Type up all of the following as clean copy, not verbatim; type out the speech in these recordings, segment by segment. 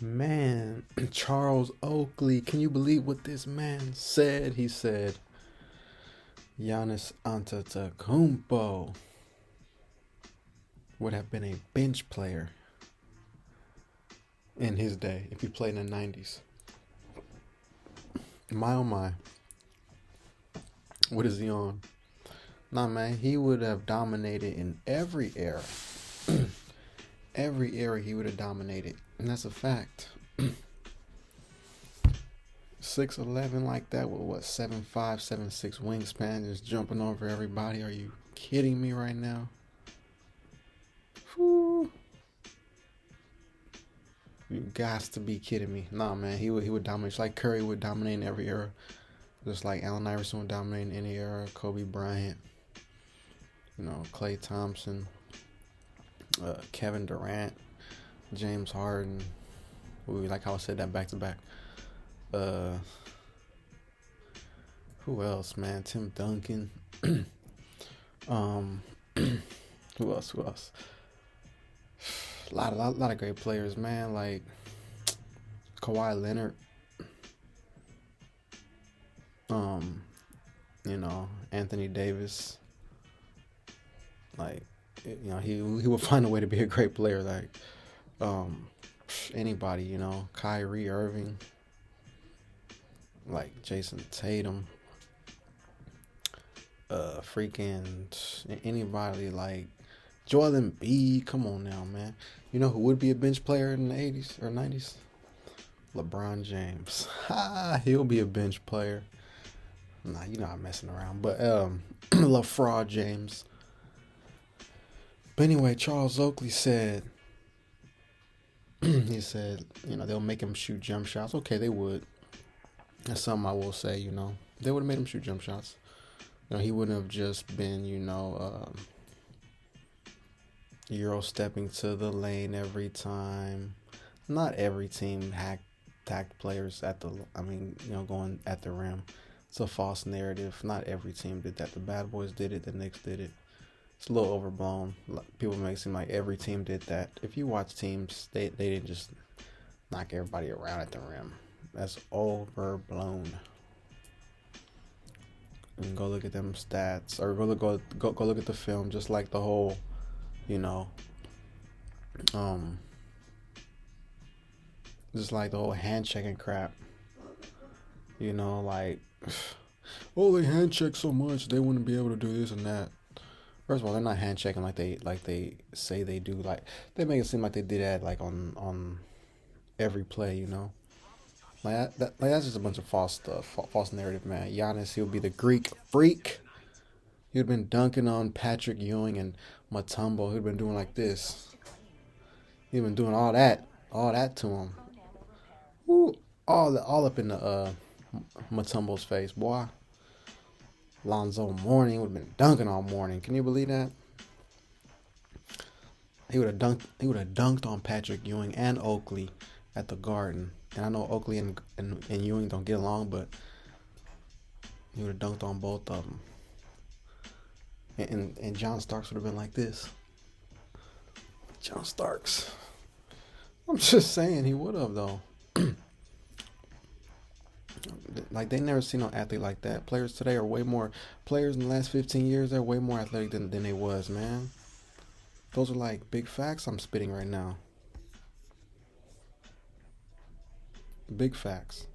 Man, Charles Oakley, can you believe what this man said? He said, Giannis Antetokounmpo would have been a bench player in his day if he played in the 90's. My oh my, what is he on? Nah, man, he would have dominated in every era. Every era he would have dominated, and that's a fact. 6'11" like that with what 7'5", 7'6" wingspan, just jumping over everybody. Are you kidding me right now? Whew. You got to be kidding me. Nah, man, he would dominate. Just like Curry would dominate in every era. Just like Allen Iverson would dominate in any era. Kobe Bryant, Klay Thompson, Kevin Durant, James Harden. Ooh, like how I said that back to back. Who else, man? Tim Duncan. um, who else? A lot of great players, man. Like Kawhi Leonard. Anthony Davis. Like, he would find a way to be a great player. Like, anybody, Kyrie Irving, like Jason Tatum, freaking anybody like Joel Embiid. Come on now, man. You know who would be a bench player in the 80's or 90's? LeBron James. He'll be a bench player. Nah, I'm messing around. But LaFraud James. But anyway, Charles Oakley said, he said, they'll make him shoot jump shots. Okay, they would. That's something I will say, They would have made him shoot jump shots. He wouldn't have just been, Euro stepping to the lane every time. Not every team hacked players going at the rim. It's a false narrative. Not every team did that. The Bad Boys did it. The Knicks did it. It's a little overblown. People make it seem like every team did that. If you watch teams, they didn't just knock everybody around at the rim. That's overblown. And go look at them stats, or go look at the film. Just like the whole, just like the whole hand checking crap. Like, oh, they hand check so much, they wouldn't be able to do this and that. First of all, they're not hand checking like they say they do. Like, they make it seem like they did that like on every play. Like that's just a bunch of false stuff, false narrative, man. Giannis, he'll be the Greek freak. He'd been dunking on Patrick Ewing and Mutombo. He'd been doing like this. He'd been doing all that to him. Ooh, all up in the Mutombo's face, boy. Lonzo Mourning would have been dunking all morning. Can you believe that? He would have dunked on Patrick Ewing and Oakley at the Garden. And I know Oakley and Ewing don't get along, but he would have dunked on both of them. And John Starks would have been like this. John Starks. I'm just saying he would have, though. Like, they never seen no athlete like that. Players today are way more... Players in the last 15 years, they're way more athletic than they was, man. Those are like big facts I'm spitting right now. Big facts.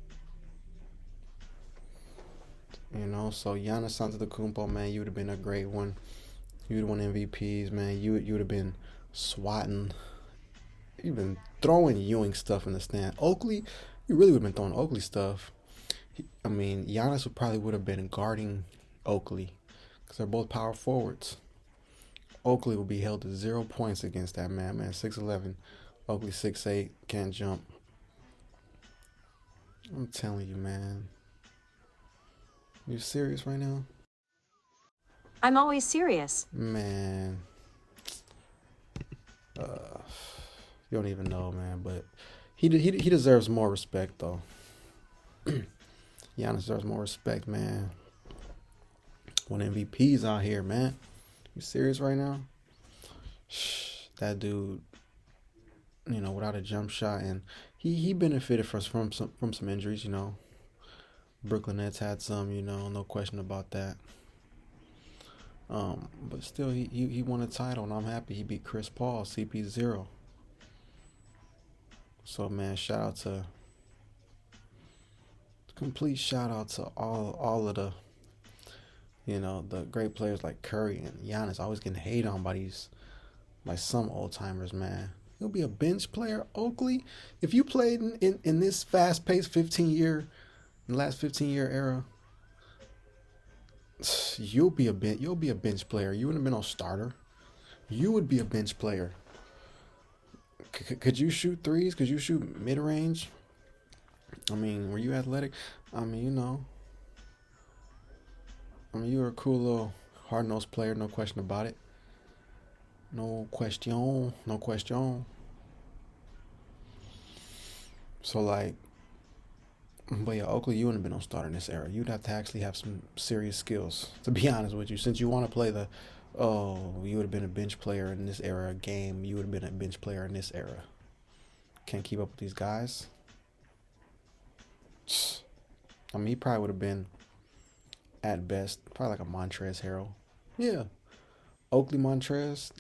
So Giannis Antetokounmpo, man, you would have been a great one. You would have won MVPs, man. You would have been swatting. You've been throwing Ewing stuff in the stand. Oakley, you really would have been throwing Oakley stuff. Giannis would have been guarding Oakley because they're both power forwards. Oakley would be held to 0 points against that man. 6'11". Oakley 6'8", can't jump. I'm telling you, man. You serious right now? I'm always serious. Man. You don't even know, man. But he deserves more respect, though. Giannis deserves more respect, man. Won MVPs out here, man. You serious right now? That dude, without a jump shot, and he benefited from some injuries. You know, Brooklyn Nets had some. You know, no question about that. But still, he won a title, and I'm happy he beat Chris Paul, CP0. So man, complete shout out to all of the, you know, the great players like Curry and Giannis. Always getting hated on by some old timers, man. You'll be a bench player, Oakley. If you played in this fast paced in the last 15-year era, you'll be a bench player. You wouldn't have been no starter. You would be a bench player. Could you shoot threes? Could you shoot mid range? I mean, were you athletic? I mean, you know. I mean, you were a cool little hard nosed player, no question about it. No question. No question. So like, but yeah, Oakley, you wouldn't have been no starter in this era. You'd have to actually have some serious skills, to be honest with you. Since you want to play you would have been a bench player in this era game. You would have been a bench player in this era. Can't keep up with these guys. I mean, he probably would have been, at best, probably like a Montrezl Harrell. Yeah, Oakley Montrezl.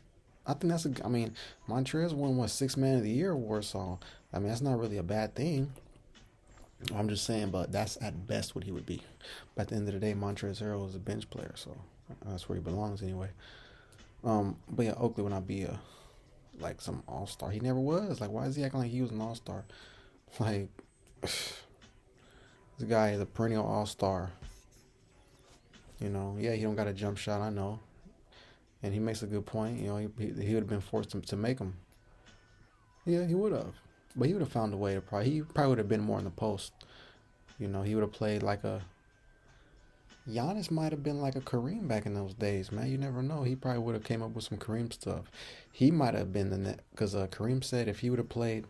I think I mean, Montrezl won what, Sixth Man of the Year award, so I mean that's not really a bad thing. I'm just saying, but that's at best what he would be. But at the end of the day, Montrezl Harrell is a bench player, so that's where he belongs anyway. But yeah, Oakley would not be like some all star. He never was. Like, why is he acting like he was an all star? Like, this guy is a perennial all star. You know, yeah, he don't got a jump shot, I know, and he makes a good point. You know, he would have been forced to make them. Yeah, he would have, but he would have found a way to he probably would have been more in the post. You know, he would have played like a Giannis might have been like a Kareem back in those days, man. You never know. He probably would have came up with some Kareem stuff. He might have been the net because Kareem said if he would have played,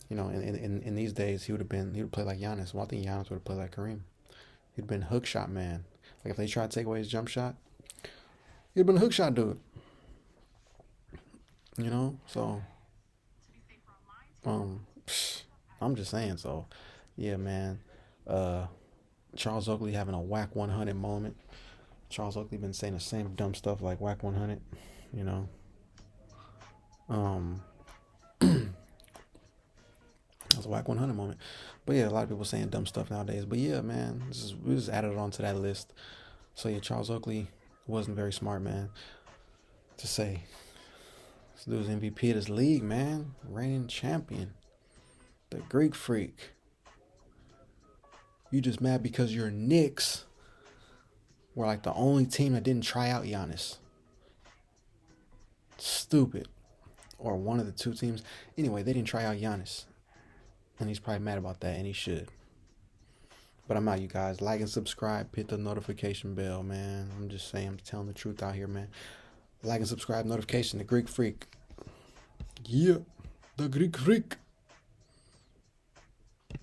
you know, in these days he would play like Giannis. Well, I think Giannis would have played like Kareem. He'd been hook shot man. Like if they tried to take away his jump shot, he'd been a hook shot dude. You know, so um, I'm just saying. So yeah, man. Charles Oakley having a whack 100 moment. Charles Oakley been saying the same dumb stuff like whack 100. You know, that was a whack 100 moment. But yeah, a lot of people saying dumb stuff nowadays. But yeah, man, we just added it onto that list. So yeah, Charles Oakley wasn't very smart, man, to say. This dude's MVP of this league, man. Reigning champion. The Greek Freak. You just mad because your Knicks were like the only team that didn't try out Giannis. Stupid. Or one of the two teams. Anyway, they didn't try out Giannis. And he's probably mad about that, and he should. But I'm out, you guys. Like and subscribe. Hit the notification bell, man. I'm just saying. I'm telling the truth out here, man. Like and subscribe. Notification. The Greek Freak. Yeah. The Greek Freak.